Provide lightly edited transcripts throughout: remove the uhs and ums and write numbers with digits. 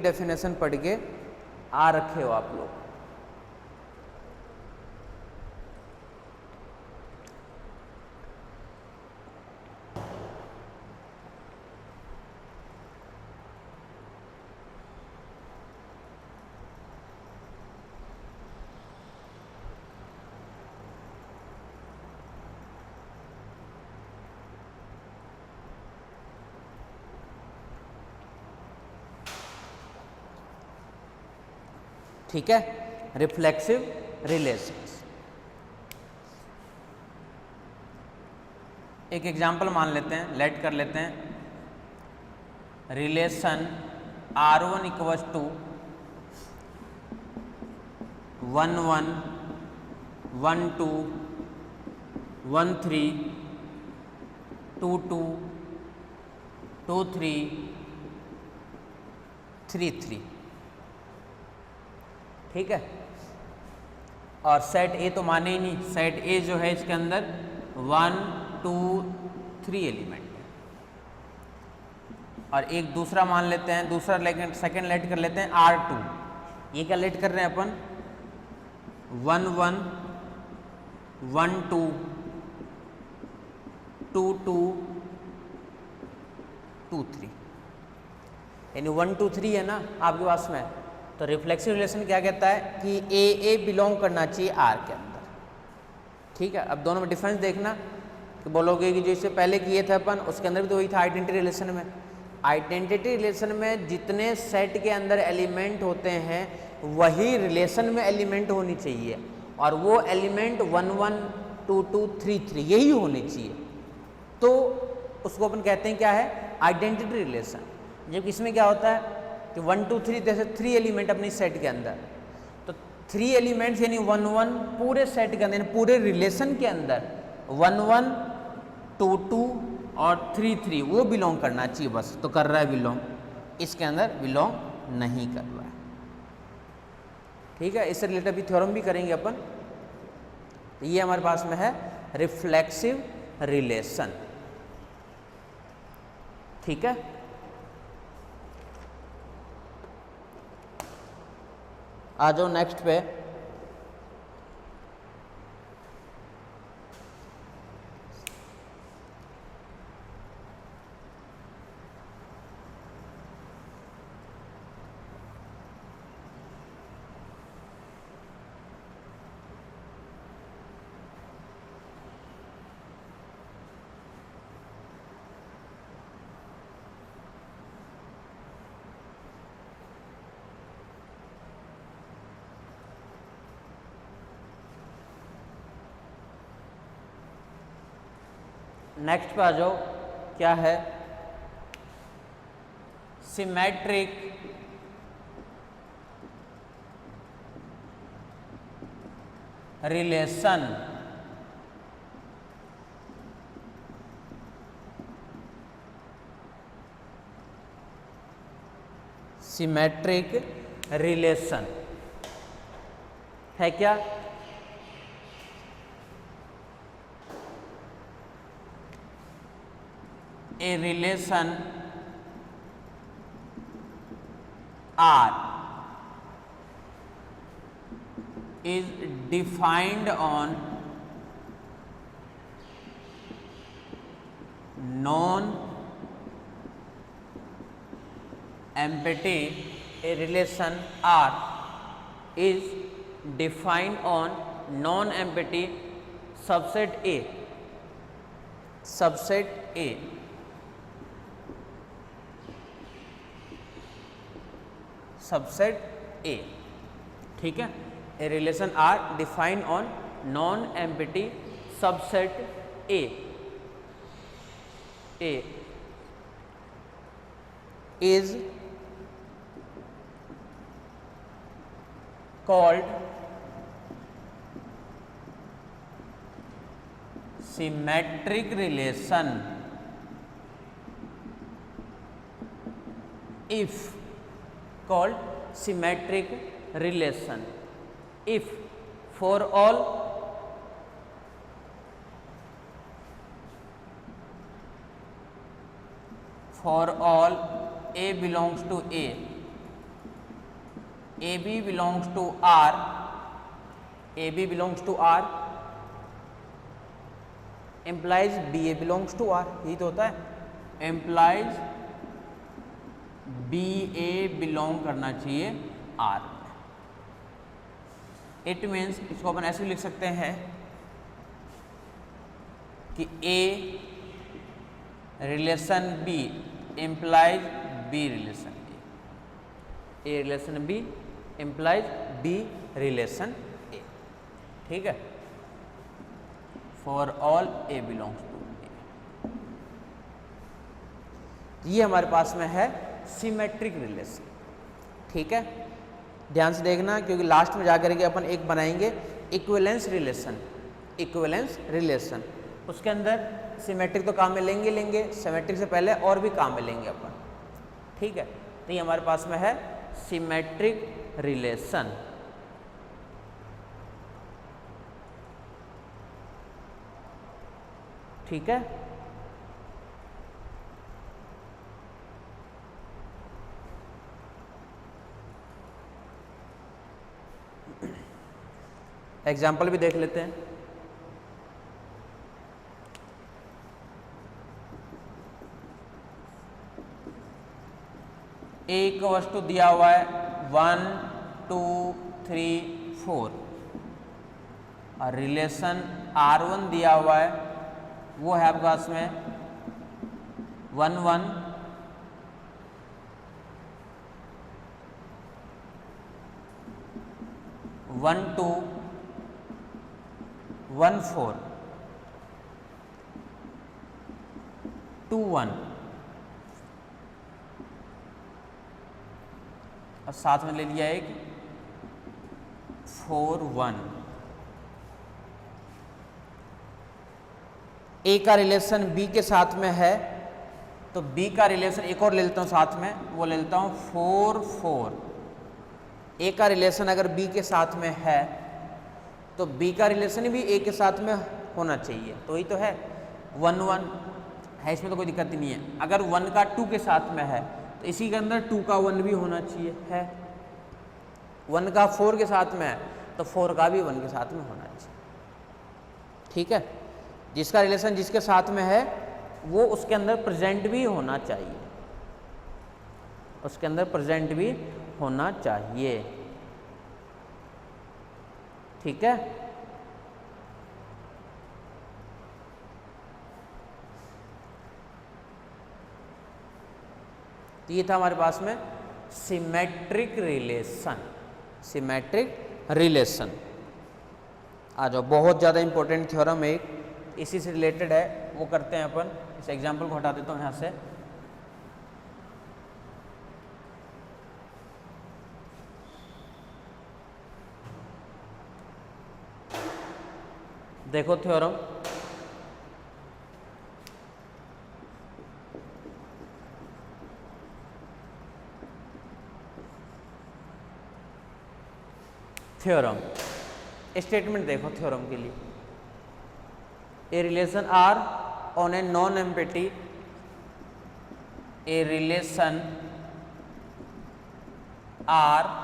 Definition पढ़ के आ रखे हो आप लोग। ठीक है, रिफ्लेक्सिव रिलेशंस। एक एग्जाम्पल मान लेते हैं, लेट कर लेते हैं रिलेशन R1 इक्वल्स टू 1 1 1 2 1 3 2 2 2 3 3 3। ठीक है, और सेट ए तो माने ही नहीं, सेट ए जो है इसके अंदर 1 2 3 एलिमेंट है। और एक दूसरा मान लेते हैं, दूसरा सेकंड लेट कर लेते हैं R2। ये क्या लेट कर रहे हैं अपन 1 1 1 2 2 2 2 3, यानी 1 2 3 है ना आपके पास में। तो रिफ्लेक्सिव रिलेशन क्या कहता है कि ए बिलोंग करना चाहिए आर के अंदर। ठीक है, अब दोनों में डिफरेंस देखना कि बोलोगे कि जो इससे पहले किए थे अपन उसके अंदर भी तो वही था आइडेंटिटी रिलेशन में। आइडेंटिटी रिलेशन में जितने सेट के अंदर एलिमेंट होते हैं वही रिलेशन में एलिमेंट होनी चाहिए, और वो एलिमेंट 1 1 2 2 3 3 यही होनी चाहिए। तो उसको अपन कहते हैं क्या है, आइडेंटिटी रिलेशन। जबकि इसमें क्या होता है कि 1 2 3 जैसे 3 एलिमेंट अपनी सेट के अंदर, तो 3 एलिमेंट्स यानी 1 1 पूरे सेट के अंदर, पूरे रिलेशन के अंदर 1 1 2 2 और 3 3 वो बिलोंग करना चाहिए बस। तो कर रहा है बिलोंग, इसके अंदर बिलोंग नहीं कर रहा है। ठीक है, इससे रिलेटेड भी थ्योरम भी करेंगे अपन। तो ये हमारे पास में है रिफ्लेक्सिव रिलेशन। ठीक है, आ जाओ नेक्स्ट पे। नेक्स्ट पे आ जाओ, क्या है सिमेट्रिक रिलेशन। सिमेट्रिक रिलेशन है क्या, a relation R is defined on non-empty. A relation R is defined on non-empty subset A. Subset A subset A. ठीक है, a relation R defined on non empty subset A. A is called symmetric relation if called symmetric relation if for all A belongs to A A B belongs to R, A B belongs to R implies B A belongs to R, यही तो होता है, employees B ए belong करना चाहिए are में। It means इसको अपन ऐसे भी लिख सकते हैं कि A relation B implies B relation A, A relation B implies B relation A, ठीक है, for all A belongs to A. ये हमारे पास में है सिमेट्रिक रिलेशन, ठीक है, ध्यान से देखना क्योंकि लास्ट में जाकर के अपन एक बनाएंगे इक्विवेलेंस रिलेशन, इक्विवेलेंस रिलेशन, उसके अंदर सिमेट्रिक तो काम में लेंगे, सिमेट्रिक से पहले और भी काम में लेंगे अपन, ठीक है। तो ये हमारे पास में है सिमेट्रिक रिलेशन, ठीक है। एग्जाम्पल भी देख लेते हैं। एक वस्तु दिया हुआ है 1 2 3 4 और रिलेशन R1 दिया हुआ है, वो है आपके पास में 1 1 1 2 1 4 2 1 और साथ में ले लिया एक 4 1। ए का रिलेशन बी के साथ में है तो बी का रिलेशन एक और ले लेता हूँ साथ में, वो ले लेता हूँ 4 4। ए का रिलेशन अगर बी के साथ में है तो बी का रिलेशन भी ए के साथ में होना चाहिए, तो वही तो है 1 1 है, इसमें तो कोई दिक्कत ही नहीं है। अगर 1 का 2 के साथ में है तो इसी के अंदर 2 का 1 भी होना चाहिए, है 1 का 4 के साथ में है तो 4 का भी 1 के साथ में होना चाहिए, ठीक है। जिसका रिलेशन जिसके साथ में है वो उसके अंदर प्रेजेंट भी होना चाहिए, उसके अंदर प्रेजेंट भी होना चाहिए, ठीक है। तो ये था हमारे पास में सिमेट्रिक रिलेशन, सिमेट्रिक रिलेशन। आ जाओ, बहुत ज़्यादा इंपॉर्टेंट थ्योरम एक इसी से रिलेटेड है, वो करते हैं अपन। इस एग्जांपल को हटा देता हूँ यहाँ से। देखो थ्योरम, थ्योरम स्टेटमेंट देखो थ्योरम के लिए, ए relation R on a non empty, a relation R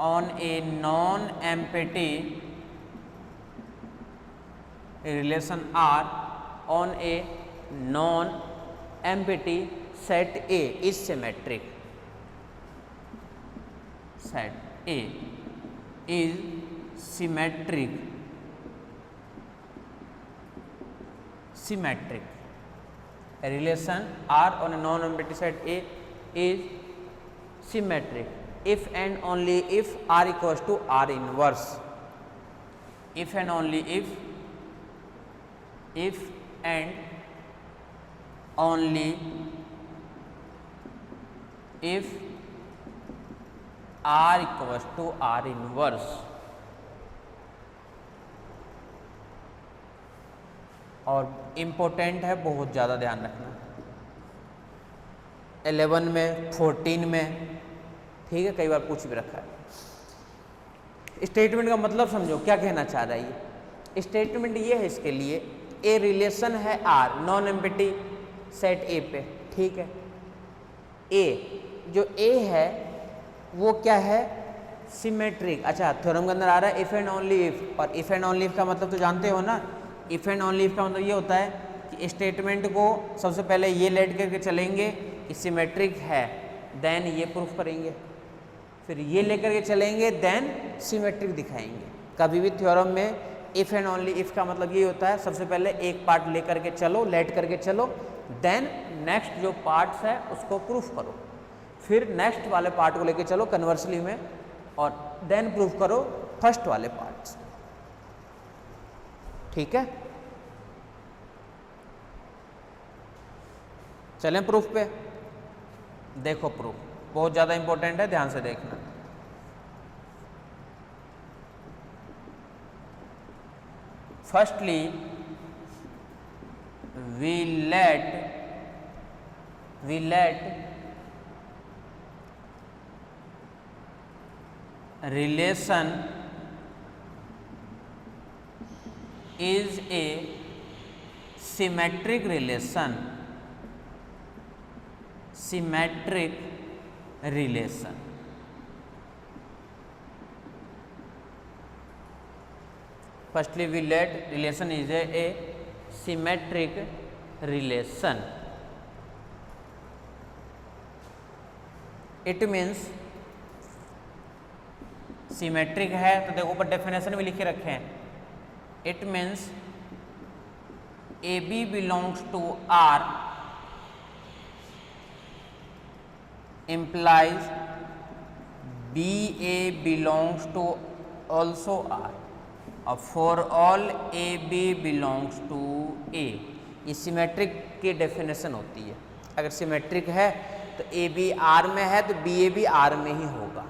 on a non-empty, a relation R on a non-empty set A is symmetric. Set A is symmetric. Symmetric. A relation R on a non-empty set A is symmetric if and only if R equals to R inverse. If and only if and only if R equals to R inverse. और important है, बहुत ज़्यादा ध्यान रखना, 11 में 14 में, ठीक है, कई बार पूछ भी रखा है। स्टेटमेंट का मतलब समझो क्या कहना चाह रहा है ये। स्टेटमेंट ये है इसके लिए, ए रिलेशन है R non empty set A पे, ठीक है। ए, जो ए है वो क्या है, सिमेट्रिक। अच्छा, थ्योरम के अंदर आ रहा है इफ एंड ओनली इफ, और इफ एंड ओनली इफ का मतलब तो जानते हो ना, इफ एंड ओनली इफ का मतलब ये होता है कि स्टेटमेंट को सबसे पहले ये लेट करके चलेंगे कि सिमेट्रिक है, देन ये प्रूफ करेंगे, फिर ये लेकर के चलेंगे, देन सिमेट्रिक दिखाएंगे। कभी भी थ्योरम में इफ एंड ओनली इफ का मतलब ये होता है सबसे पहले एक पार्ट लेकर के चलो, लेट करके चलो, देन नेक्स्ट जो पार्ट्स है उसको प्रूफ करो, फिर नेक्स्ट वाले पार्ट को लेके चलो कन्वर्सली में, और देन प्रूफ करो फर्स्ट वाले पार्ट्स। ठीक है, चलें प्रूफ पे। देखो प्रूफ बहुत ज़्यादा इंपॉर्टेंट है, ध्यान से देखना। Firstly we let relation is a symmetric relation, symmetric relation। Firstly we let relation is a symmetric relation, it means symmetric है तो देखो ऊपर डेफिनेशन भी लिखे रखे हैं, it means a B belongs to R implies b A belongs to also R, और for all A B belongs to A. ये सिमेट्रिक की डेफिनेशन होती है। अगर सिमेट्रिक है तो ए बी आर में है तो बी ए भी आर में ही होगा।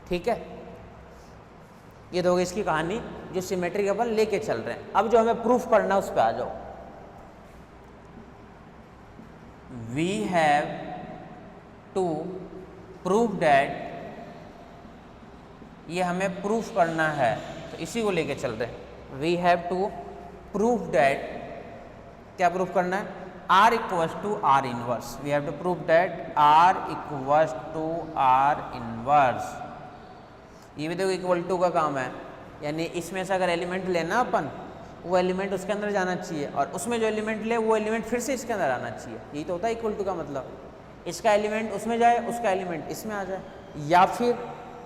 ठीक है, ये तो होगी इसकी कहानी जो सिमेट्रिक अपन लेके चल रहे हैं। अब जो हमें प्रूफ करना है उस पर आ जाओ। We have to prove that, ये हमें प्रूफ करना है तो इसी को लेके चल रहे हैं। We have to prove that, क्या प्रूफ करना है, R equals to R inverse. We have to prove that R equals to R inverse. ये भी देखो इक्वल टू का काम है, यानी इसमें से अगर एलिमेंट लेना अपन, वो एलिमेंट उसके अंदर जाना चाहिए, और उसमें जो एलिमेंट ले वो एलिमेंट फिर से इसके अंदर आना चाहिए। यही तो होता है इक्वल टू का मतलब, इसका एलिमेंट उसमें जाए, उसका एलिमेंट इसमें आ जाए। या फिर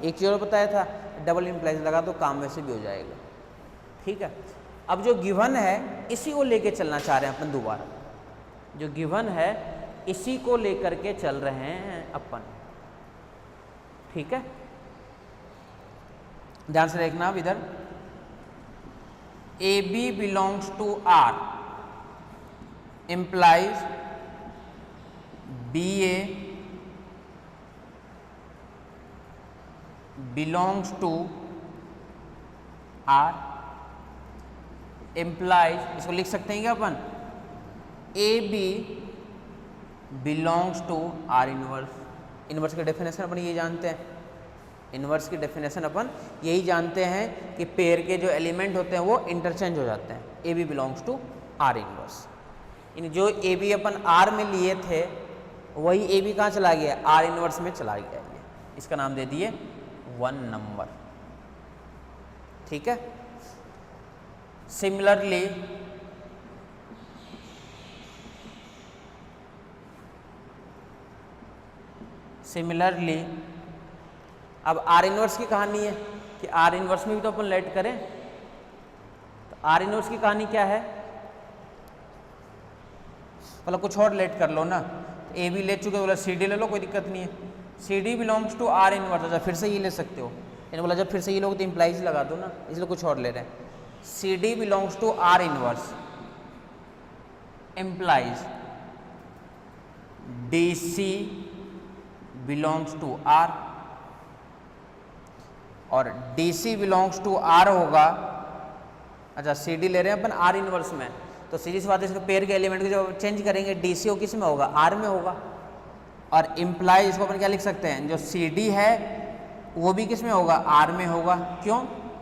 एक चीज़ और बताया था, डबल इम्प्लाइज लगा तो काम वैसे भी हो जाएगा। ठीक है, अब जो गिवन है इसी को लेके चलना चाह रहे हैं अपन दोबारा। जो गिवन है इसी को लेकर के चल रहे हैं अपन। ठीक है, ध्यान से देखना। अब इधर a B belongs to R implies b A belongs to R, implies, इसको लिख सकते हैं क्या अपन, a B belongs to R inverse. Inverse की डेफिनेशन अपन ये जानते हैं, इनवर्स की डेफिनेशन अपन यही जानते हैं कि पेयर के जो एलिमेंट होते हैं वो इंटरचेंज हो जाते हैं। A B belongs to R inverse, इन जो ए बी अपन आर में लिए थे वही ए बी कहाँ चला गया, आर इनवर्स में चला गया। ये इसका नाम दे दिए 1 नंबर। ठीक है, सिमिलरली अब आर इनवर्स की कहानी है कि आर इनवर्स में भी तो अपन लेट करें। तो आर इनवर्स की कहानी क्या है, मतलब कुछ और लेट कर लो ना। तो ए बी ले चुके, बोला सी डी ले लो, कोई दिक्कत नहीं है। C D belongs to R inverse, अच्छा फिर से ये ले सकते हो। मैंने बोला जब फिर से ये लोग तो इम्प्लाइज लगा दो ना, इसलिए कुछ और ले रहे हैं। C D belongs to R inverse implies d c belongs to R, और d c belongs to R होगा। अच्छा सी डी ले रहे हैं अपन आर इनवर्स में, तो सीधी सी बात है इसके पेयर के एलिमेंट को जब चेंज करेंगे डी सी ओ किस में होगा, आर में होगा। और इम्प्लाई इसको अपन क्या लिख सकते हैं, जो सी डी है वो भी किस में होगा, आर में होगा। क्यों,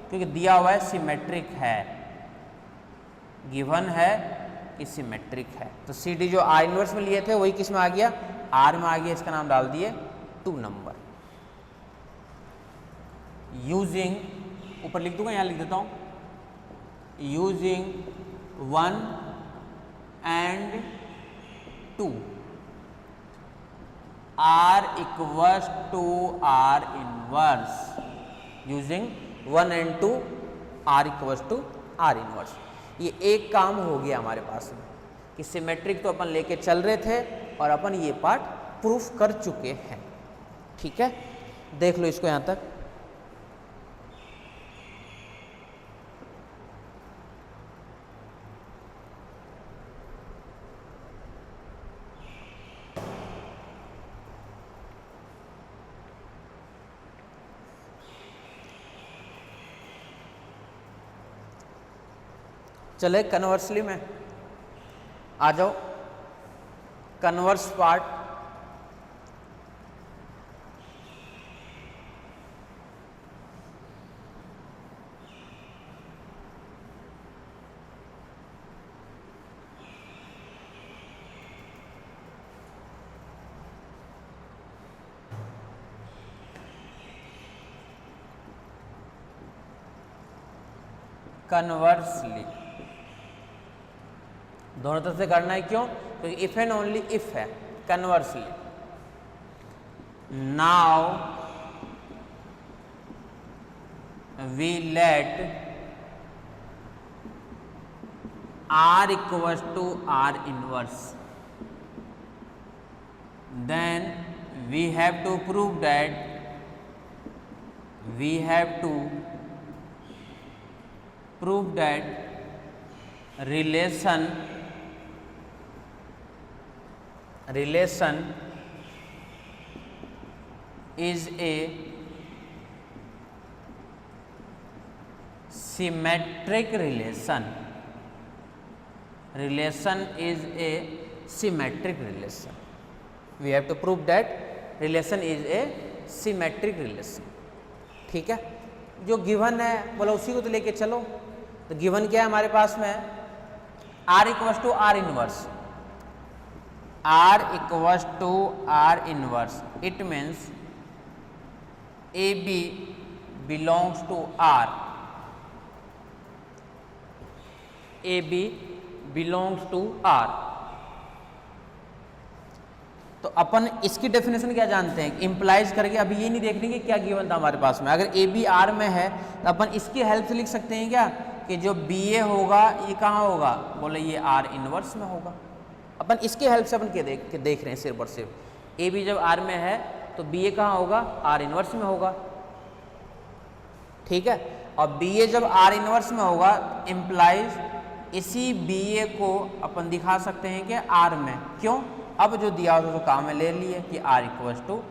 क्योंकि दिया हुआ है सिमेट्रिक है, गिवन है कि सिमेट्रिक है। तो सी डी जो आर इनवर्स में लिए थे वही किस में आ गया, आर में आ गया, इसका नाम डाल दिए 2 नंबर। यूजिंग, ऊपर लिख दूंगा, यहाँ लिख देता हूँ, using 1 and 2 R equals to R inverse, using 1 and 2 R equals to R inverse। ये एक काम हो गया हमारे पास में कि सिमेट्रिक तो अपन लेके चल रहे थे और अपन ये पार्ट प्रूफ कर चुके हैं। ठीक है, देख लो इसको यहाँ तक। चले कन्वर्सली में आ जाओ, कन्वर्स पार्ट। कन्वर्सली दोनों तरफ से करना है, क्यों? क्योंकि इफ एंड ओनली इफ है। Conversely, now we let R equals to R inverse, then we have to prove that relation is a symmetric relation. Relation is a symmetric relation. We have to prove that relation is a symmetric relation. ठीक है, जो given है बोला उसी को तो लेके चलो। तो गिवन क्या है हमारे पास में, R equals to R inverse, R equals to R inverse, it means AB belongs to R, AB belongs to R। तो अपन इसकी डेफिनेशन क्या जानते हैं, इम्प्लाइज करके, अभी ये नहीं देखने कि क्या गिवन था हमारे पास में। अगर AB R में है तो अपन इसकी हेल्प से लिख सकते हैं क्या कि जो BA होगा ये कहाँ होगा, बोले ये R इनवर्स में होगा। अपन इसके हेल्प से अपन के देख रहे हैं सिर्फ और सिर्फ। ए बी जब आर में है तो बी ए कहाँ होगा, आर इनवर्स में होगा। ठीक है, और बी ए जब आर इनवर्स में होगा इम्प्लाइज इसी बी ए को अपन दिखा सकते हैं कि आर में, क्यों? अब जो दिया हो तो काम में ले लिए कि R equals to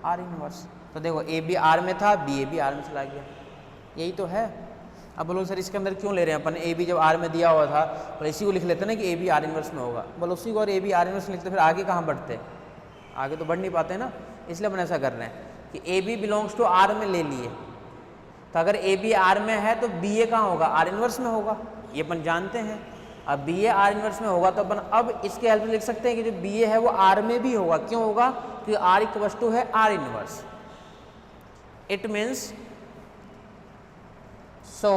R inverse. तो देखो ए बी आर में था, बी ए भी आर में चला गया, यही तो है। अब बोलो सर इसके अंदर क्यों ले रहे हैं अपन, ए बी जब आर में दिया हुआ था तो इसी को लिख लेते ना कि ए बी आर इनवर्स में होगा। बोलो उसी को और ए बी आर इनवर्स लिखते फिर आगे कहाँ बढ़ते, आगे तो बढ़ नहीं पाते ना, इसलिए अपन ऐसा कर रहे हैं कि A B belongs to R में ले लिए। तो अगर ए बी आर में है तो बी ए कहाँ होगा, आर इनवर्स में होगा, ये अपन जानते हैं। अब बी ए आर इनवर्स में होगा तो अपन अब इसके हेल्प से लिख सकते हैं कि जो बी ए है वो आर में भी होगा, क्यों होगा, क्योंकि आर इक्वल्स टू है R inverse. It means so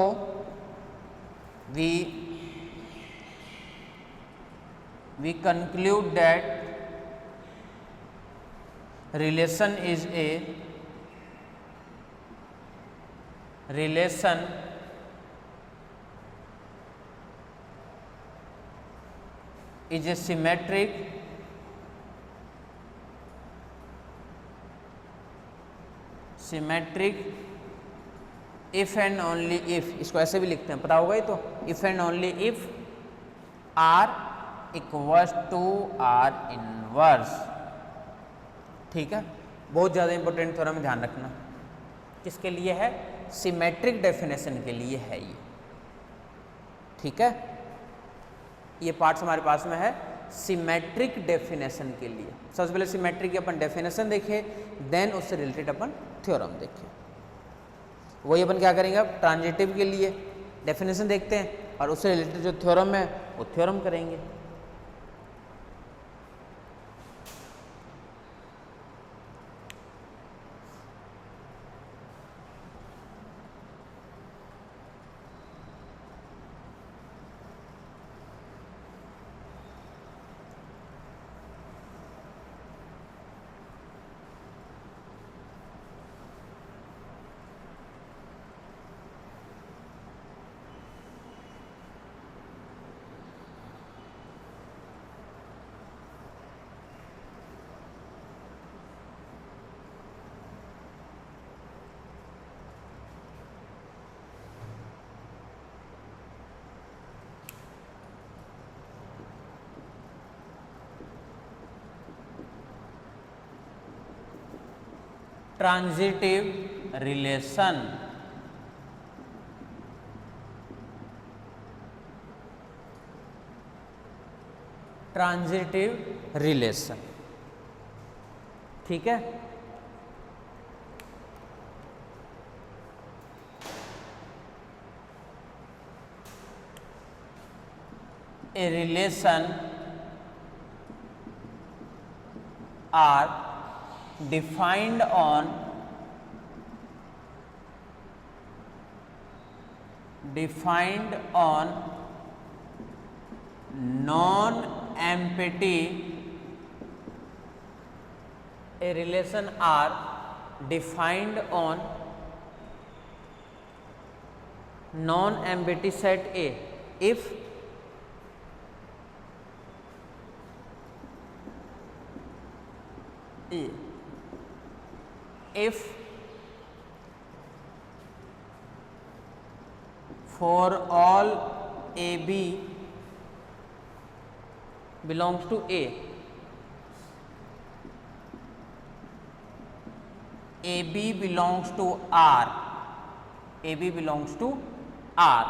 we conclude that relation is a symmetric if and only if, इसको ऐसे भी लिखते हैं, पता होगा ही तो, if and only if R equals to R inverse. ठीक है, बहुत ज़्यादा इंपॉर्टेंट थ्योरम, ध्यान रखना। किसके लिए है, सिमेट्रिक डेफिनेशन के लिए है ये। ठीक है, ये पार्ट्स हमारे पास में है सिमेट्रिक डेफिनेशन के लिए। सबसे पहले सिमेट्रिक की अपन डेफिनेशन देखे, देन उससे रिलेटेड अपन थ्योरम देखे। वही अपन क्या करेंगे, अब ट्रांजिटिव के लिए डेफिनेशन देखते हैं और उससे रिलेटेड जो थ्योरम है वो थ्योरम करेंगे। ट्रांजिटिव रिलेशन, ट्रांजिटिव रिलेशन, ठीक है। A relation are defined on non-empty, a relation are defined on non-empty set A if for all AB belongs to A, AB belongs to R, AB belongs to R,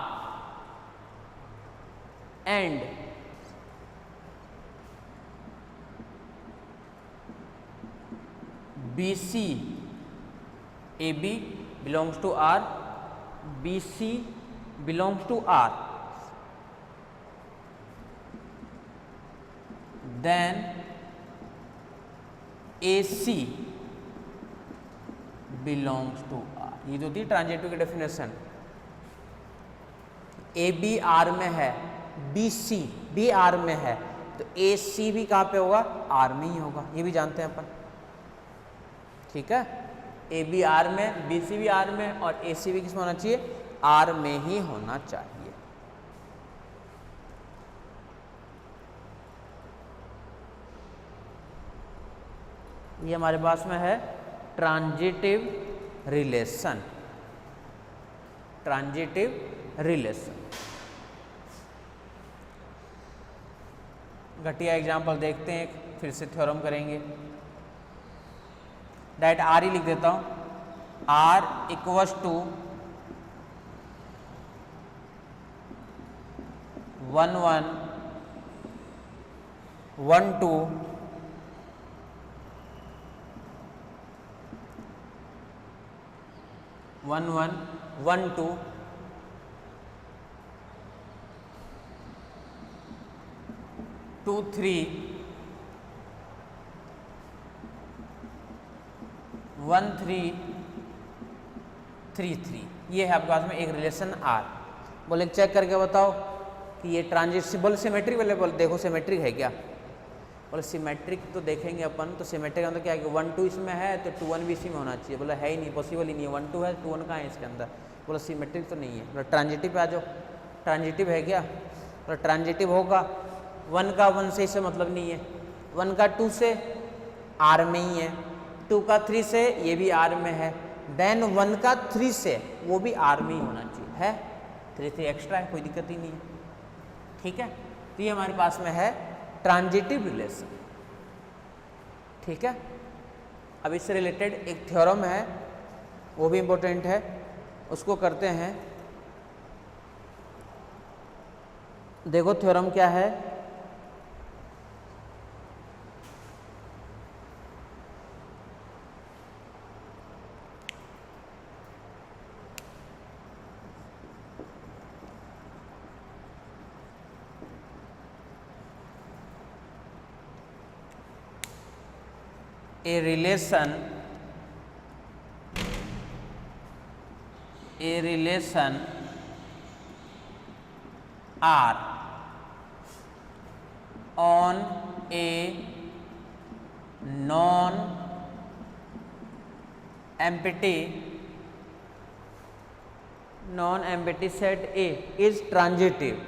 and BC, AB belongs to R, BC belongs to R, then AC belongs to R। ये जो थी transitive की definition. ए B R में है, B C भी R में है, तो ए सी भी कहाँ पे होगा? आर में ही होगा, ये भी जानते हैं अपन, ठीक है। ए बी आर में, बी सी भी आर में, और ए सी भी किसमें होना चाहिए? आर में ही होना चाहिए। ये हमारे पास में है ट्रांजिटिव रिलेशन, ट्रांजिटिव रिलेशन। घटिया एग्जाम्पल देखते हैं, फिर से थ्योरम करेंगे। डायरेक्ट आर ही लिख देता हूं, आर इक्वल्स टू 1 1 1 2 1 1 1 2 2 3 1 3 3 3। ये है आपके पास में एक रिलेशन आर। बोले चेक करके बताओ कि ये ट्रांजिटिव सिमेट्रिक वाले, बोले देखो सिमेट्रिक है क्या? बोले सिमेट्रिक तो देखेंगे अपन, तो सिमेट्रिक का मतलब क्या है कि 1 2 इसमें है तो 2 1 भी इसी में होना चाहिए। बोला है ही नहीं, पॉसिबल ही नहीं है, 1 2 है 2 1 कहाँ है इसके अंदर? बोला सिमेट्रिक तो नहीं है। बोला ट्रांजिटिव पे आ जाओ, ट्रांजिटिव है क्या? बोला ट्रांजिटिव होगा, 1 का 1 से इससे मतलब नहीं है, 1 का 2 से आर में ही है, 2 का 3 से ये भी आर में है, देन 1 का 3 से वो भी आर में ही होना चाहिए, है 3 3 एक्स्ट्रा है, कोई दिक्कत ही नहीं है, ठीक है। तो ये हमारे पास में है ट्रांजिटिव रिलेशन, ठीक है। अब इससे रिलेटेड एक थ्योरम है, वो भी इंपॉर्टेंट है, उसको करते हैं। देखो थ्योरम क्या है, a relation R on a non-empty set A is transitive,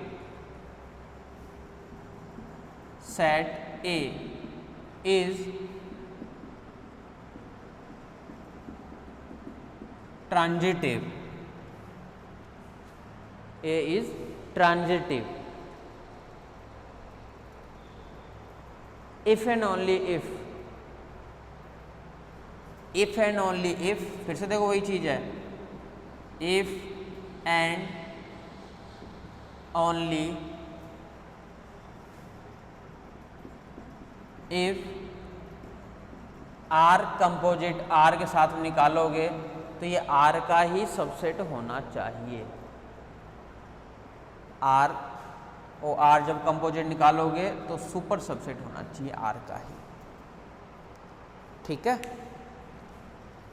set A is transitive, A is transitive if and only if if and only if, फिर से देखो वही चीज है, if and only if R composite R के साथ में निकालोगे तो ये आर का ही सबसेट होना चाहिए। आर और आर जब कंपोजिट निकालोगे तो सुपर सबसेट होना चाहिए आर का ही। ठीक है,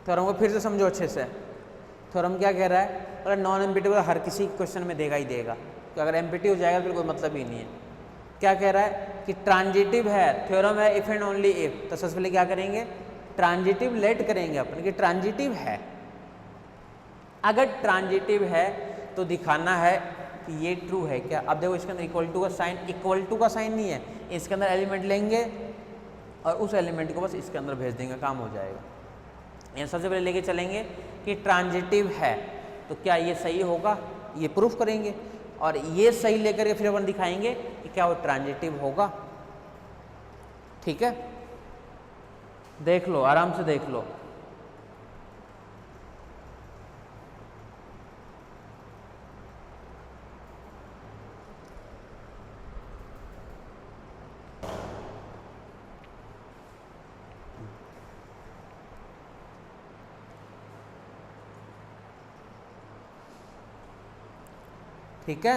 थ्योरम को फिर से समझो अच्छे से। थ्योरम क्या कह रहा है, अगर नॉन एम्पिटी हर किसी क्वेश्चन में देगा ही देगा, तो अगर एम्पिटी हो जाएगा फिर कोई मतलब ही नहीं है। क्या कह रहा है कि ट्रांजिटिव है, थ्योरम है इफ एंड ओनली इफ, तो सबसे पहले क्या करेंगे, ट्रांजिटिव लेट करेंगे अपन कि ट्रांजिटिव है। अगर ट्रांजिटिव है तो दिखाना है कि ये ट्रू है क्या। अब देखो इसके अंदर इक्वल टू का साइन नहीं है, इसके अंदर एलिमेंट लेंगे और उस एलिमेंट को बस इसके अंदर भेज देंगे, काम हो जाएगा। ये सबसे पहले लेके चलेंगे कि ट्रांजिटिव है, तो क्या ये सही होगा, ये प्रूफ करेंगे, और ये सही लेकर के फिर अपन दिखाएंगे कि क्या वो ट्रांजिटिव होगा। ठीक है, देख लो, आराम से देख लो। ठीक है,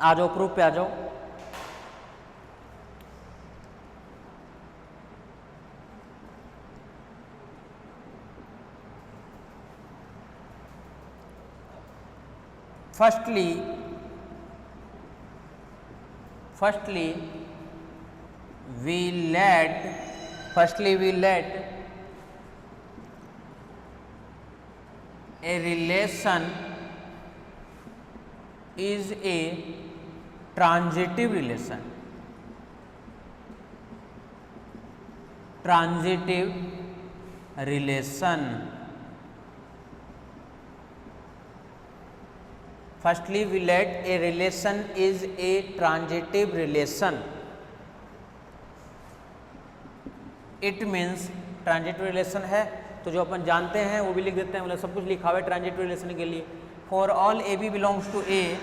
आ जाओ प्रूफ पे आ जाओ। Firstly we let a relation is a transitive relation. Firstly, we let a relation is a transitive relation. It means transitive relation है, तो जो अपन जानते हैं वो भी लिख देते हैं, मतलब सब कुछ लिखा हुआ है ट्रांजिटिव रिलेशन के लिए। For all A B belongs to A,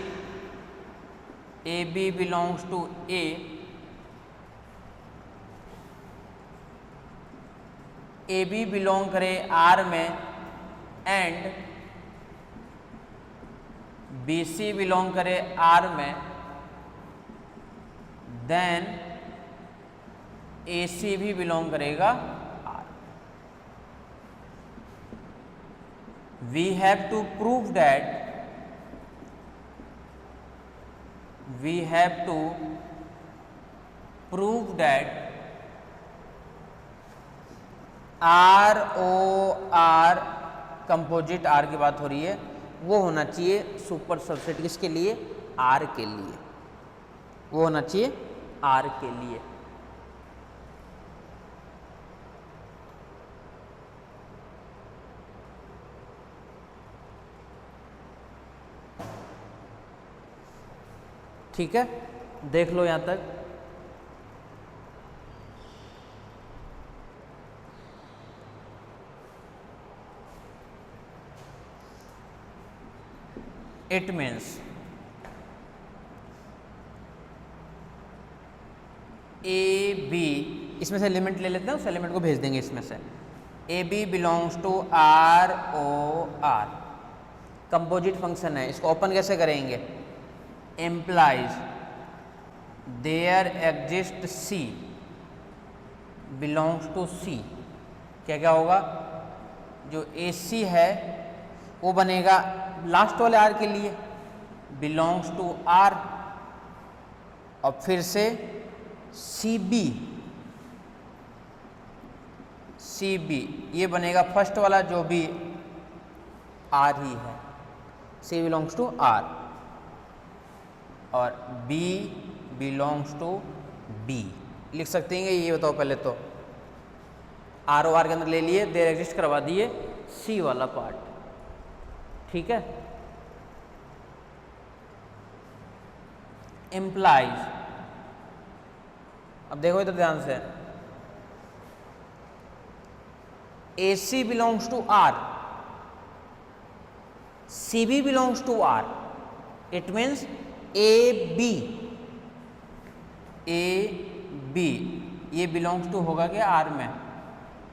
A B belongs to A, A B belong करे आर में, एंड बी सी बिलोंग करे आर में, देन ए सी भी बिलोंग करेगा R. We have to prove that R O R composite R की बात हो रही है, वो होना चाहिए सुपर सबसेट किसके लिए, आर के लिए, वो होना चाहिए आर के लिए। ठीक है, देख लो यहां तक। इट मीन्स ए बी, इसमें से एलिमेंट ले लेते हैं, उस एलिमेंट को भेज देंगे इसमें से। A B belongs to R O R, composite function है, इसको ओपन कैसे करेंगे, implies there exists C belongs to C। क्या क्या होगा, जो AC है वो बनेगा लास्ट वाले R के लिए, belongs to R, और फिर से CB ये बनेगा फर्स्ट वाला जो भी R ही है, C belongs to R, और B बिलोंग्स टू B लिख सकते हैं। ये बताओ पहले तो आर ओ आर के अंदर ले लिए, देयर एग्जिस्ट करवा दिए C वाला पार्ट। ठीक है, implies अब देखो इधर ध्यान से, AC belongs to R, CB belongs to R, it means AB ये बिलोंग्स टू होगा क्या R में?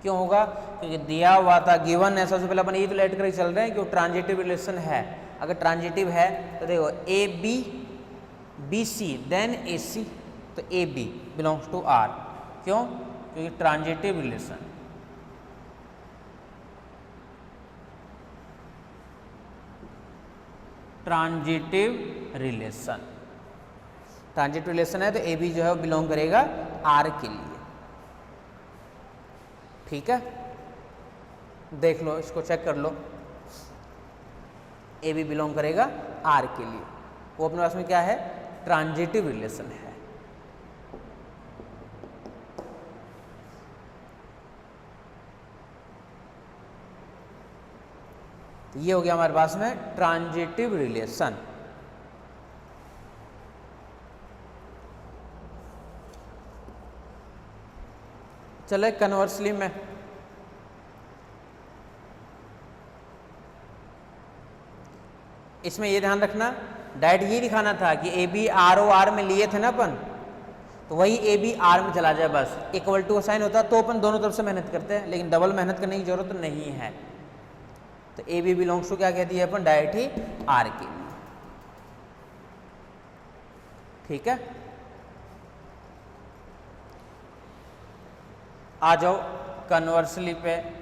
क्यों होगा? क्योंकि दिया हुआ था, गिवन है, सबसे पहले अपन ये तो लेट कर चल रहे हैं कि ट्रांजिटिव रिलेशन है। अगर ट्रांजिटिव है तो देखो AB BC देन AC, तो AB बिलोंग्स टू R। क्यों? क्योंकि ट्रांजिटिव रिलेशन। ट्रांजिटिव रिलेशन है तो AB जो है वो बिलोंग करेगा R के लिए। ठीक है, देख लो, इसको चेक कर लो, AB बिलोंग करेगा R के लिए, वो अपने पास में क्या है? ट्रांजिटिव रिलेशन है। तो ये हो गया हमारे पास में ट्रांजिटिव रिलेशन। चले कन्वर्सली में, इसमें ये ध्यान रखना, डायरेक्ट ये दिखाना था कि AB ROR में लिए थे ना अपन, तो वही AB R में चला जाए, बस इक्वल टू साइन होता तो अपन दोनों तरफ से मेहनत करते हैं, लेकिन डबल मेहनत करने की जरूरत नहीं है। तो AB बिलोंग्स टू क्या कह दिया अपन? डायरेक्ट ही R के लिए। ठीक है, आ जाओ कन्वर्सली पे।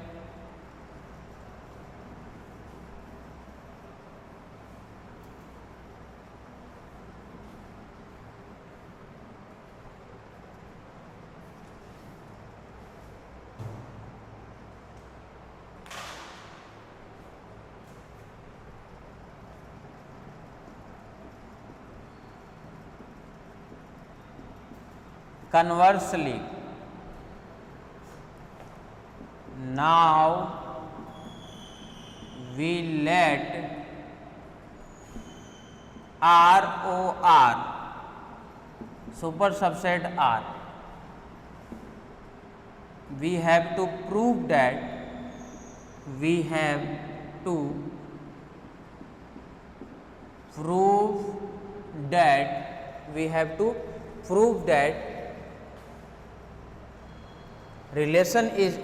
Conversely, now we let ROR super subset R, we have to prove that we have to prove that relation is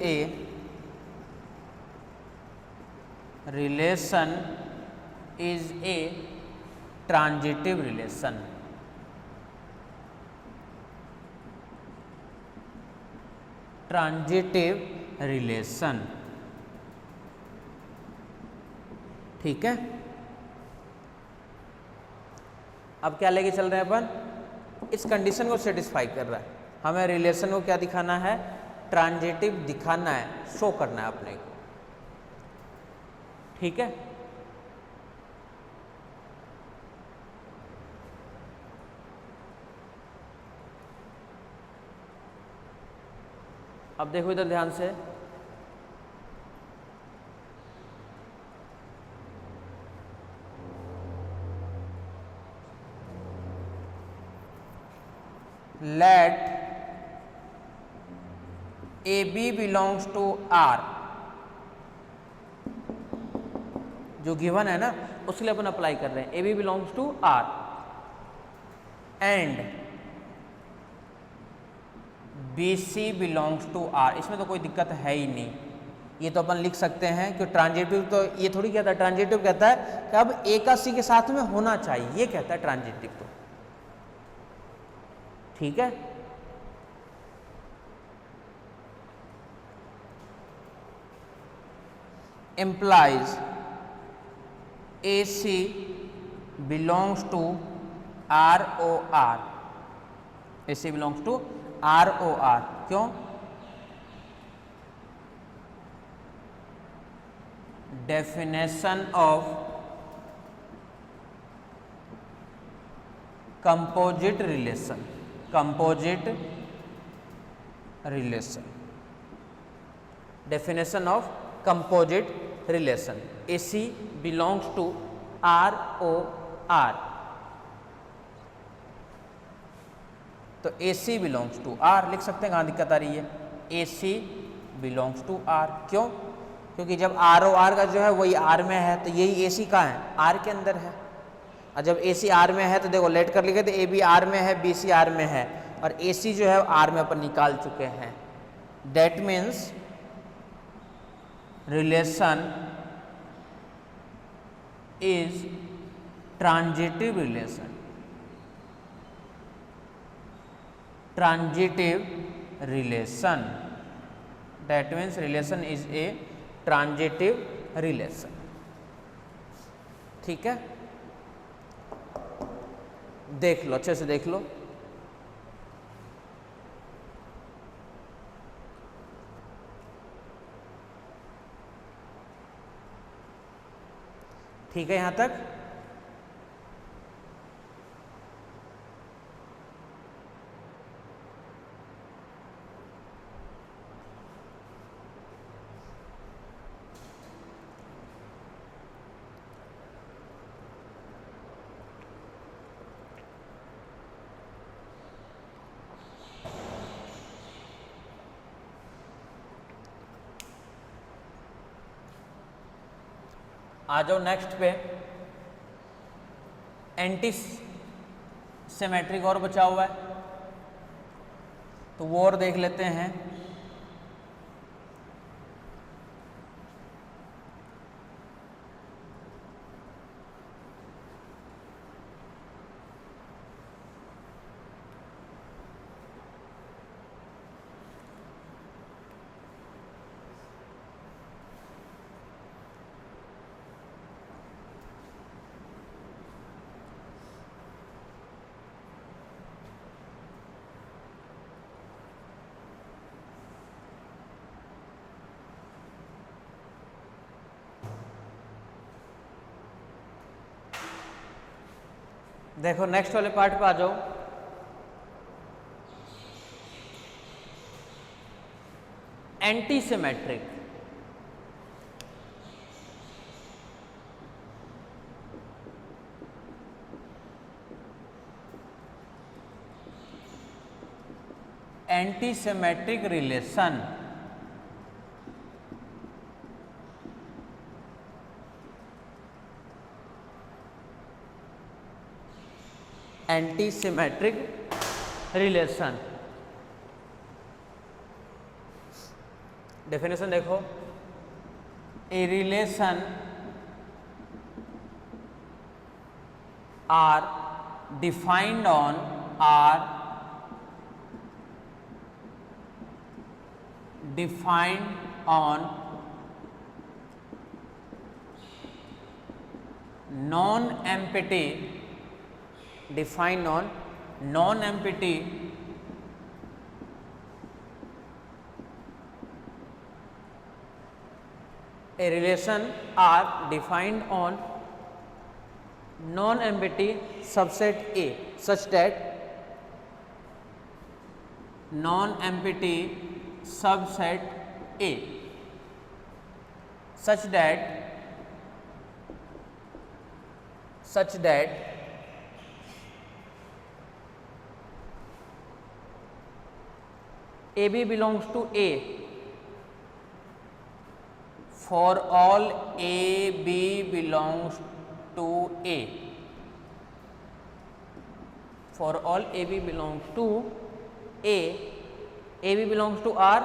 a transitive relation। Transitive relation. ठीक है, अब क्या लेके चल रहे हैं अपन? इस कंडीशन को सेटिस्फाई कर रहा है, हमें रिलेशन को क्या दिखाना है? ट्रांजिटिव दिखाना है, शो करना है अपने को। ठीक है, अब देखो इधर ध्यान से, let AB belongs to R, जो गिवन है ना उसके लिए अपन अप्लाई कर रहे हैं। AB belongs to R and BC belongs to R। इसमें तो कोई दिक्कत है ही नहीं, ये तो अपन लिख सकते हैं कि ट्रांजिटिव, तो ये थोड़ी कहता है, ट्रांजिटिव कहता है कि अब A का C के साथ में होना चाहिए, ये कहता है ट्रांजिटिव। तो ठीक है, implies AC belongs to ROR, AC belongs to ROR। क्यों? Definition of composite relation, composite relation, definition of composite relation, AC belongs to ROR। तो AC बिलोंग्स टू R लिख सकते हैं। कहाँ दिक्कत आ रही है? AC belongs to R। क्यों? क्योंकि जब R और R का जो है वही R में है, तो यही AC कहाँ है? R के अंदर है। और जब AC R में है तो देखो लेट कर लिखे, तो AB R में है, BC R में है, और AC जो है R में अपन निकाल चुके हैं। That means relation is transitive relation. Transitive relation, that means relation is A transitive relation. ठीक है, देख लो, अच्छे से देख लो। ठीक है यहां तक? आ जाओ नेक्स्ट पे। एंटी सिमेट्रिक और बचा हुआ है, तो वो और देख लेते हैं। देखो नेक्स्ट वाले पार्ट पे आ जाओ। Anti symmetric, anti symmetric relation anti symmetric relation. Definition देखो, a relation R defined on non-empty, defined on non-empty a relation are defined on non-empty subset A such that non-empty subset A such that AB belongs to A for all AB belongs to A, for all AB belongs to A, AB belongs to R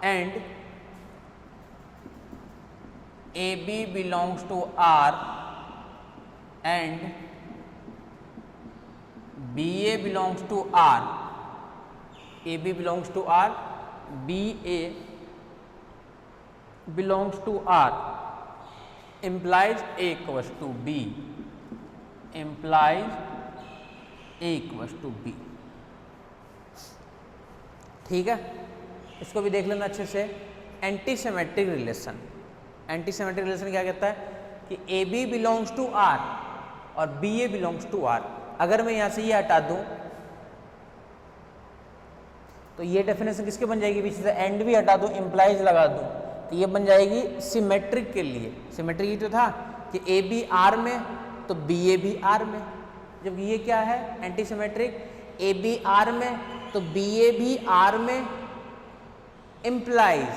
and AB belongs to R and BA belongs to R, AB belongs to R, BA belongs to R, implies A equals to B, implies A equals to B। ठीक है, इसको भी देख लेना अच्छे से। Anti symmetric relation, anti symmetric relation क्या कहता है कि AB बिलोंग्स टू R और BA बिलोंग्स टू R। अगर मैं यहां से ये हटा दूं तो ये डेफिनेशन किसके बन जाएगी? पीछे से एंड भी हटा दूं, इंप्लाइज लगा दूं, तो ये बन जाएगी सिमेट्रिक के लिए। सिमेट्रिक ये तो था कि AB R में तो BA भी R में, जबकि ये क्या है? Antisymmetric. A B R में, तो बी ए भी आर में implies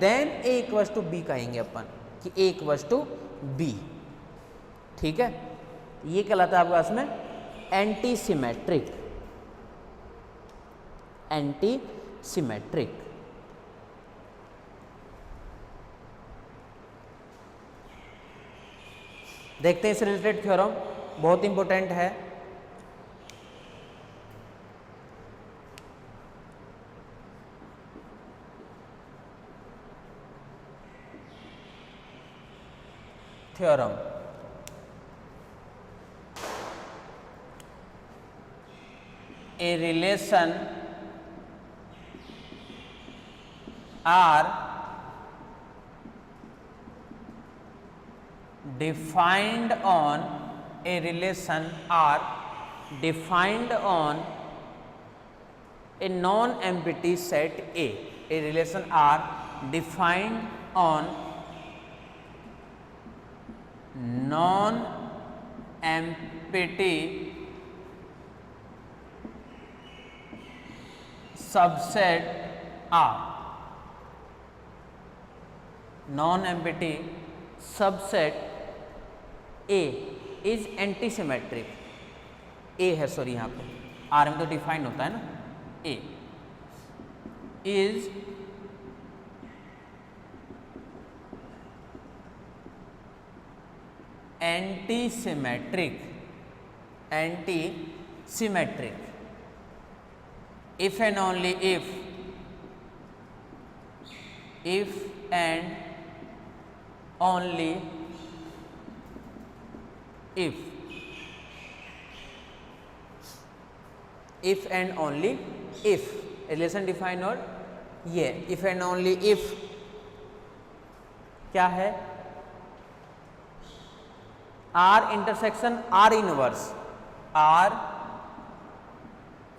then A equals to B कहेंगे अपन कि ए इक्वल्स टू बी। ठीक है, ये कहलाता है आपके पास में एंटी सिमेट्रिक। एंटी सिमेट्रिक देखते हैं इस रिलेटेड थ्योरम, बहुत इंपॉर्टेंट है। Theorem a relation R defined on a relation R defined on a non-empty set A. A relation R defined on non-empty subset R. Non-empty subset A is antisymmetric. A है sorry, यहाँ पे R में तो defined होता है ना, A is antisymmetric. Antisymmetric if and only if and only if and only if relation define और ये if and only if क्या है, R intersection R inverse, R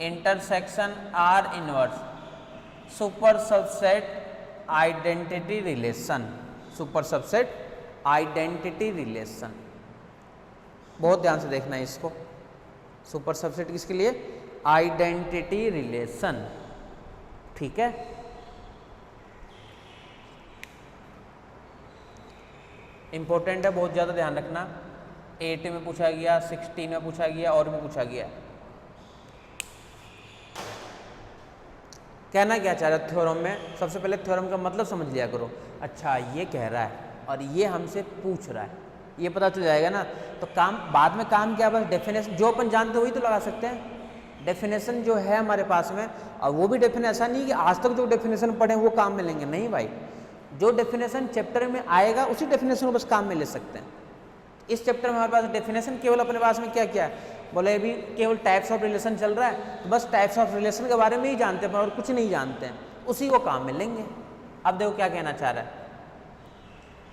intersection R inverse super subset identity relation. Super subset identity relation, बहुत ध्यान से देखना है इसको। सुपर सबसेट किसके लिए, आइडेंटिटी रिलेशन। ठीक है, इंपॉर्टेंट है, बहुत ज़्यादा ध्यान रखना। 8 में पूछा गया, 16 में पूछा गया और में पूछा गया। कहना क्या चाह रहा है थ्योरम में, सबसे पहले थ्योरम का मतलब समझ लिया करो। अच्छा ये कह रहा है और ये हमसे पूछ रहा है, ये पता चल जाएगा ना, तो काम बाद में काम क्या, बस डेफिनेशन जो अपन जानते हैं वही तो लगा सकते हैं। डेफिनेशन जो है हमारे पास में, और वो भी डेफिनेशन ऐसा नहीं कि आज तक जो डेफिनेशन पढ़े वो काम में लेंगे, नहीं भाई, जो डेफिनेशन चैप्टर में आएगा उसी डेफिनेशन को बस काम में ले सकते हैं। इस चैप्टर में हमारे पास डेफिनेशन केवल अपने पास में क्या क्या है, बोले अभी केवल टाइप्स ऑफ रिलेशन चल रहा है, तो बस टाइप्स ऑफ रिलेशन के बारे में ही जानते हैं और कुछ नहीं जानते हैं, उसी को काम में लेंगे। अब देखो क्या कहना चाह रहा है,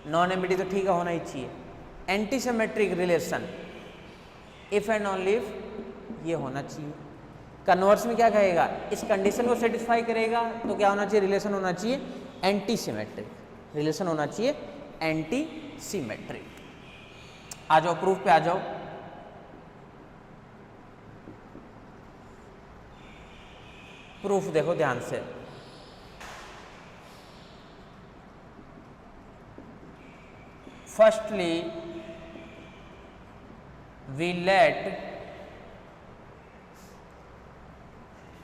नॉन एम्बिटी तो ठीक है, होना ही चाहिए। Antisymmetric relation if and only if ये होना चाहिए। कन्वर्स में क्या कहेगा, इस कंडीशन को सेटिस्फाई करेगा तो क्या होना चाहिए, रिलेशन होना चाहिए एंटीसिमेट्रिक, रिलेशन होना चाहिए एंटीसिमेट्रिक। आ जाओ प्रूफ पे आ जाओ। प्रूफ देखो ध्यान से, firstly we let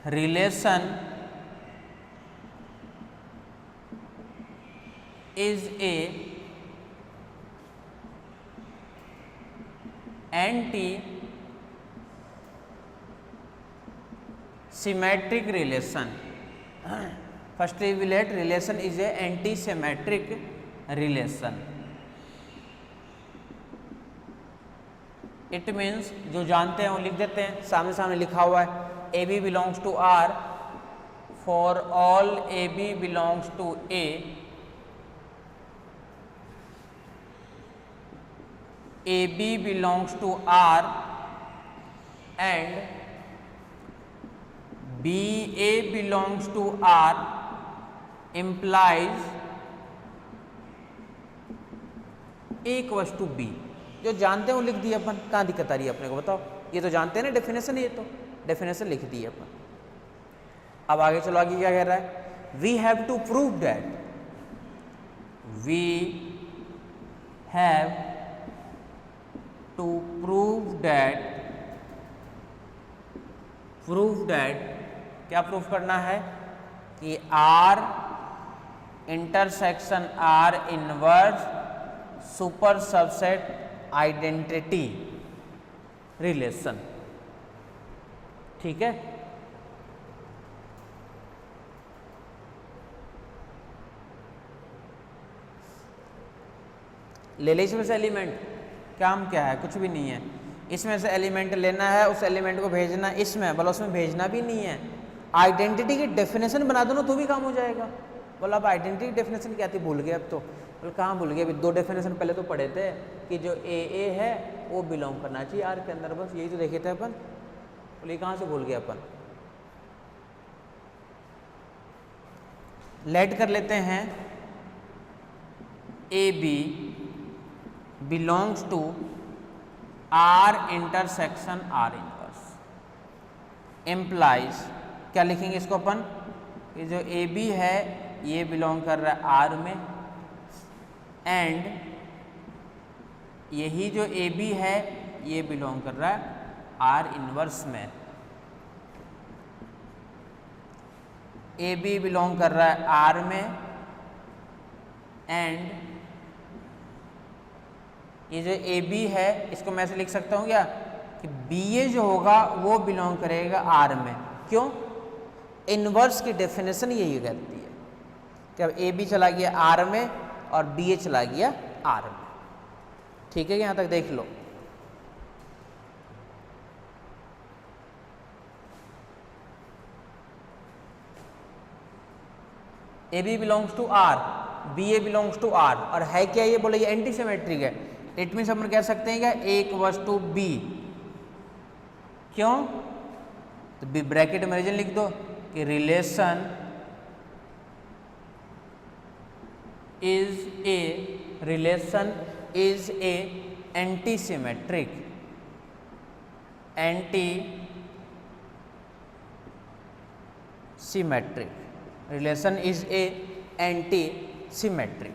relation is a anti-symmetric relation. Firstly, we let relation is a anti-symmetric relation. It means जो जानते हैं वो लिख देते हैं, सामने सामने लिखा हुआ है, AB belongs to R for all AB belongs to A, AB belongs to R and BA belongs to R implies A equals to B। जो जानते हैं वो लिख दिया अपन, कहाँ दिक्कत आ रही है अपने को, बताओ, ये तो जानते हैं ना डेफिनेशन, ये तो डेफिनेशन लिख दी अपन। अब आगे चलो, आगे क्या कह रहा है, we have to prove that, we have to prove that, क्या प्रूफ करना है कि R intersection R inverse super subset identity relation. ठीक है, ले ले इसमें से एलिमेंट, काम क्या है, कुछ भी नहीं है। इसमें से एलिमेंट लेना है, उस एलिमेंट को भेजना इसमें, बोला उसमें भेजना भी नहीं है। आइडेंटिटी की डेफिनेशन बना दो ना तो भी काम हो जाएगा। बोला अब आइडेंटिटी की डेफिनेशन क्या थी, भूल गए अब तो। बोले कहाँ भूल गए, अभी 2 डेफिनेशन पहले तो पढ़े थे कि जो ए है वो बिलोंग करना चाहिए आर के अंदर, बस यही तो देखे थे अपन। बोले कहाँ से भूल गए अपन। लेट कर लेते हैं A B belongs to R intersection R inverse, implies, क्या लिखेंगे इसको अपन, ये जो ए बी है ये बिलोंग कर रहा है आर में, एंड यही जो ए बी है ये बिलोंग कर रहा है आर इनवर्स में। ए बी बिलोंग कर रहा है आर में, एंड ये जो ए बी है इसको मैं ऐसे लिख सकता हूँ क्या कि बी ए जो होगा वो बिलोंग करेगा आर में। क्यों, इनवर्स की डेफिनेशन यही कहती है कि अब ए बी चला गया आर में और बी ए चला गया आर में। ठीक है, यहाँ तक देख लो। A B belongs to R, B A belongs to R, और है क्या ये, बोले ये एंटी सिमेट्रिक है। इट मीन्स अपन कह सकते हैं क्या एक वस्तु बी, क्यों, तो बी ब्रैकेट में रीजन लिख दो कि relation is A anti symmetric, relation is A anti symmetric.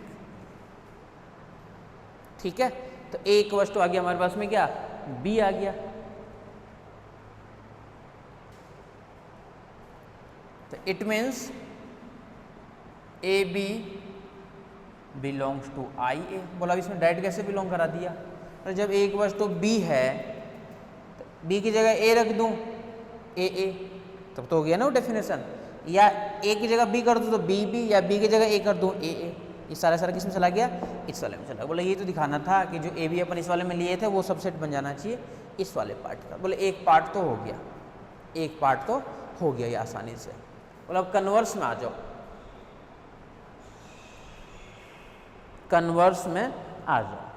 ठीक है, तो एक वस्तु आ गया हमारे पास में क्या, बी आ गया। तो it means a B belongs to I A. बोला अब इसमें डायरेक्ट कैसे बिलोंग करा दिया, तो जब एक वस्तु बी है तो बी की जगह ए रख दूं, ए तब तो हो गया ना वो डेफिनेशन। या ए की जगह बी कर दूं तो बी बी, या बी की जगह ए कर दूं ए। ये सारा किस में चला गया, इस वाले में चला गया। बोले ये तो दिखाना था कि जो ए बी अपन इस वाले में लिए थे वो सबसेट बन जाना चाहिए इस वाले पार्ट का। बोले एक पार्ट तो हो गया, एक पार्ट तो हो गया ये आसानी से। बोले अब कन्वर्स में आ जाओ, कन्वर्स में आ जाओ।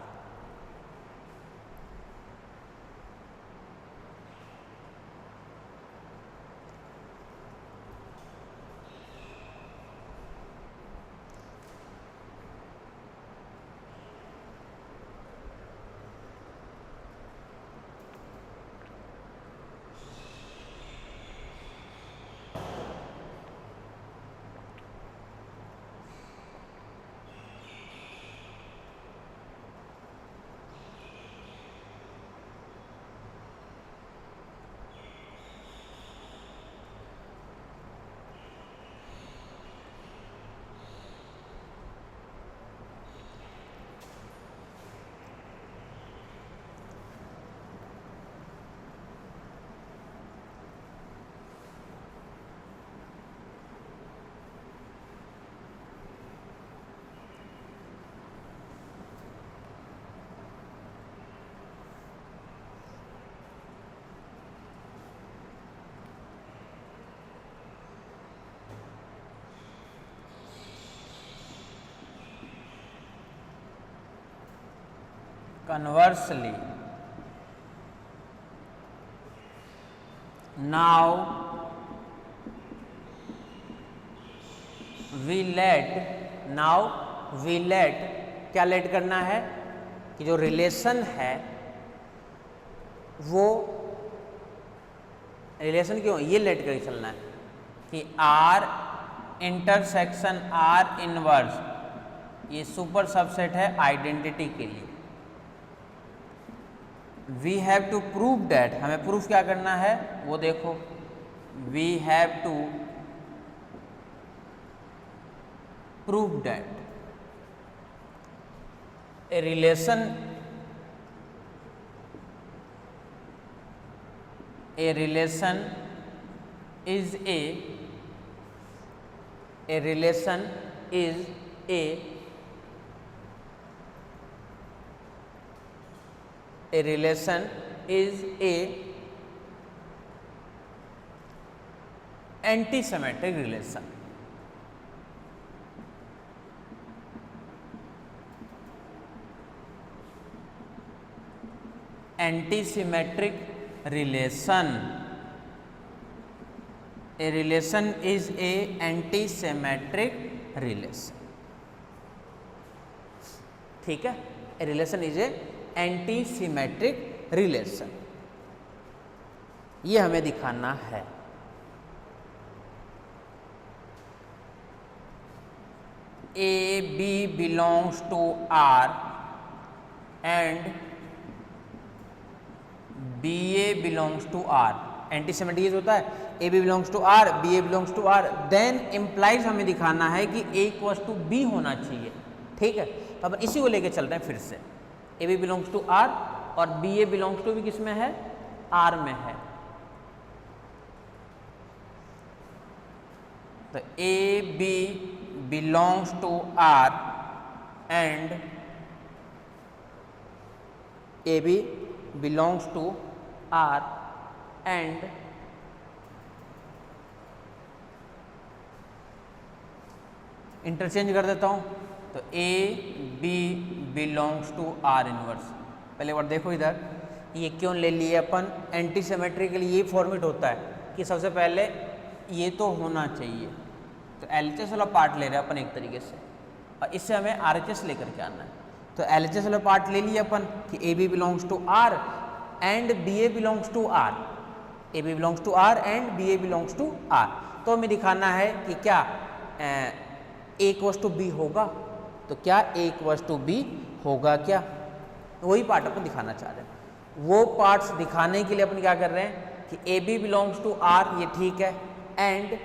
Conversely, now we let क्या लेट करना है कि जो रिलेशन है वो रिलेशन क्यों, ये लेट करके चलना है कि आर इंटरसेक्शन आर इनवर्स ये सुपर सबसेट है आइडेंटिटी के लिए। We have to prove that, हमें प्रूफ क्या करना है वो देखो, we have to prove that a relation is a relation is a anti-symmetric relation। Antisymmetric relation, a relation is a antisymmetric relation. ठीक है, a relation is a antisymmetric relation, ये हमें दिखाना है। A B belongs to R and B A belongs to R, antisymmetric होता है A B belongs to R, B A belongs to R, then implies हमें दिखाना है कि ए इक्वल्स टू बी होना चाहिए। ठीक है, तो अब इसी को लेके चल रहे हैं फिर से, A B belongs to R और बी ए बिलोंग्स टू भी किस में है, आर में है। तो A B belongs to R and A B belongs to R and interchange कर देता हूं, तो A B belongs to R inverse. पहले बार देखो इधर, ये क्यों ले लिए अपन, एंटी सिमेट्री के लिए ये फॉर्मेट होता है कि सबसे पहले ये तो होना चाहिए, तो एलएचएस वाला पार्ट ले रहे हैं अपन एक तरीके से, और इससे हमें आरएचएस लेकर के आना है। तो एलएचएस वाला पार्ट ले लिया अपन कि A B belongs to R and B A belongs to R, A B belongs to R and B A belongs to R. तो हमें दिखाना है कि क्या ए इक्वल्स टू बी होगा, तो क्या ए इक्वल्स टू बी होगा क्या, वही पार्ट अपन दिखाना चाह रहे हैं। वो पार्ट्स दिखाने के लिए अपन क्या कर रहे हैं कि A B belongs to R, ये ठीक है, and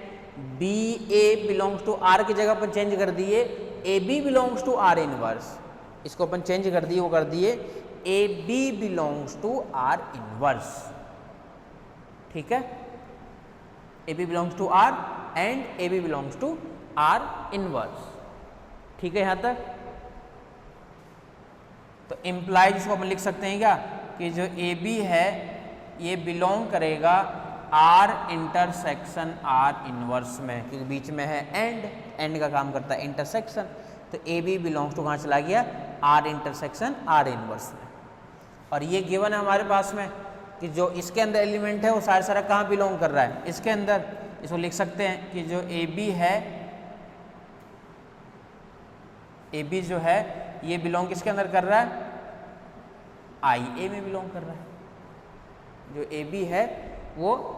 B A belongs to R की जगह अपन चेंज कर दिए A B belongs to R inverse, इसको अपन चेंज कर दिए, वो कर दिए A B belongs to R inverse. ठीक है, A B belongs to R and A B belongs to R inverse. ठीक है, यहां तक। तो इम्प्लाइज इसको अपन लिख सकते हैं क्या कि जो ए बी है ये बिलोंग करेगा आर इंटरसेक्शन आर इनवर्स में, क्योंकि बीच में है एंड का काम करता है इंटरसेक्शन। तो ए बी बिलोंग्स टू कहाँ चला गया, आर इंटरसेक्शन आर इनवर्स में। और ये गिवन है हमारे पास में कि जो इसके अंदर एलिमेंट है वो सारा कहाँ बिलोंग कर रहा है, इसके अंदर। इसको लिख सकते हैं कि जो ए बी है, ए बी जो है ये बिलोंग किसके अंदर कर रहा है, आई ए में बिलोंग कर रहा है। जो ए बी है वो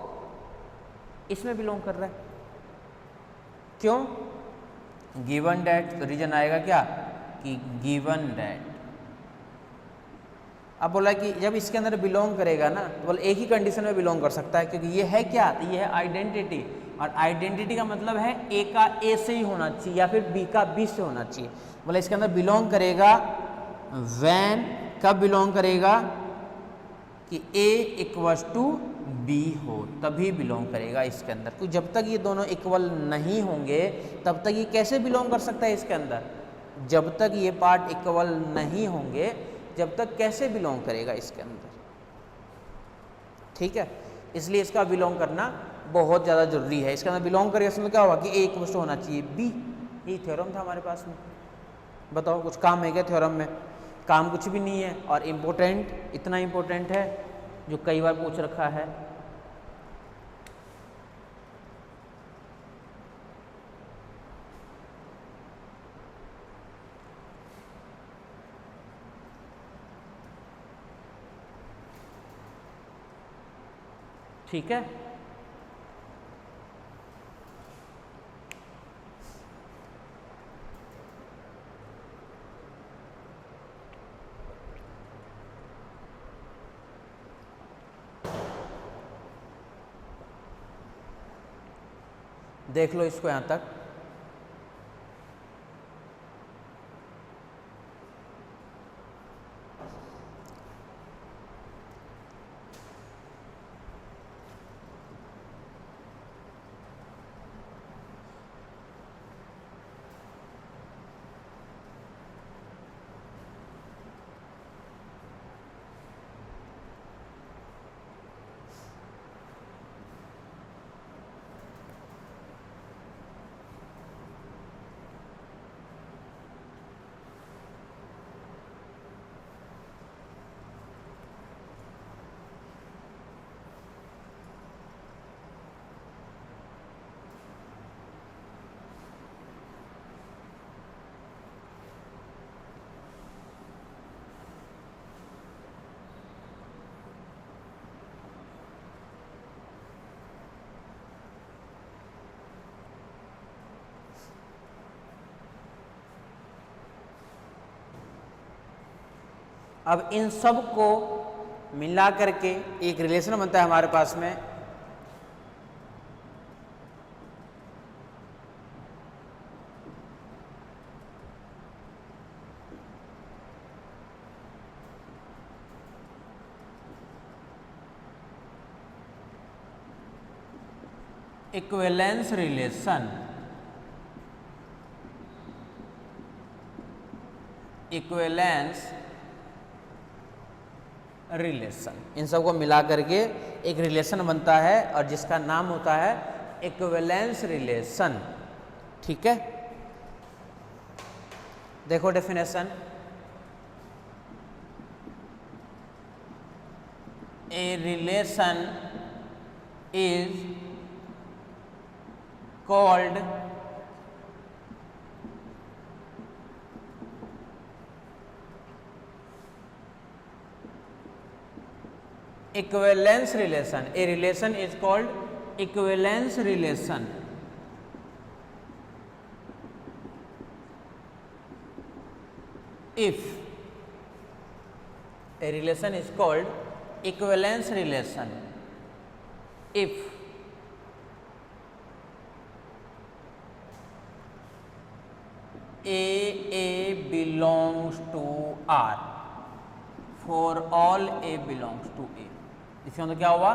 इसमें बिलोंग कर रहा है। क्यों, गिवन डैट, तो रीजन आएगा क्या कि गिवन डैट। अब बोला कि जब इसके अंदर बिलोंग करेगा ना, तो बोला एक ही कंडीशन में बिलोंग कर सकता है, क्योंकि ये है क्या, तो ये है आइडेंटिटी, और आइडेंटिटी का मतलब है ए का ए से ही होना चाहिए या फिर बी का बी से होना चाहिए। बोला इसके अंदर बिलोंग करेगा व्हेन, कब बिलोंग करेगा कि ए इक्वल्स टू बी हो, तभी बिलोंग करेगा इसके अंदर। तो जब तक ये दोनों इक्वल नहीं होंगे तब तक ये कैसे बिलोंग कर सकता है इसके अंदर, जब तक ये पार्ट इक्वल नहीं होंगे जब तक कैसे बिलोंग करेगा इसके अंदर। ठीक है, इसलिए इसका बिलोंग करना बहुत ज़्यादा जरूरी है। इसके अंदर बिलोंग करेगा, इसमें क्या होगा कि ए इक्वल्स टू होना चाहिए बी। ये थ्योरम था हमारे पास में। बताओ कुछ काम है क्या थ्योरम में, काम कुछ भी नहीं है, और इम्पोर्टेंट इतना इम्पोर्टेंट है जो कई बार पूछ रखा है। ठीक है, देख लो इसको यहाँ तक। अब इन सब को मिला करके एक रिलेशन बनता है हमारे पास में, इक्विवेलेंस रिलेशन। इक्विवेलेंस रिलेशन, इन सबको मिला करके एक रिलेशन बनता है और जिसका नाम होता है इक्विवेलेंस रिलेशन। ठीक है, देखो definition, A relation is called equivalence relation. A relation is called equivalence relation. If a relation is called equivalence relation, if A belongs to R, for all A belongs to A, इसके अंदर क्या हुआ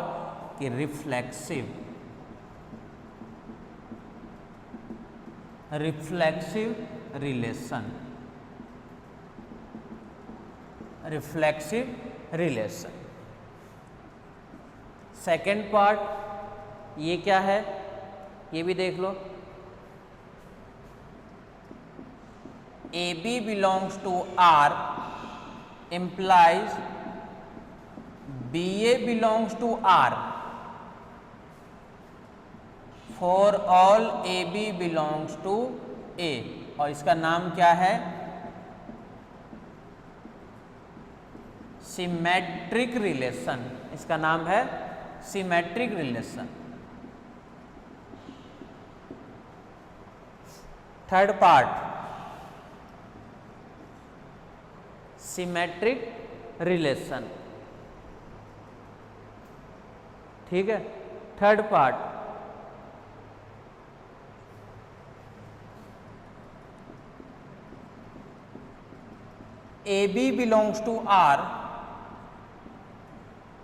कि reflexive relation, reflexive relation. Second part ये क्या है, ये भी देख लो, a B belongs to R implies BA belongs to R for all AB belongs to A, और इसका नाम क्या है, सिमेट्रिक रिलेशन। इसका नाम है symmetric relation. Third part symmetric relation. ठीक है, third part AB belongs to R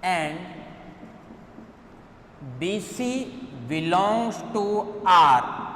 and BC belongs to R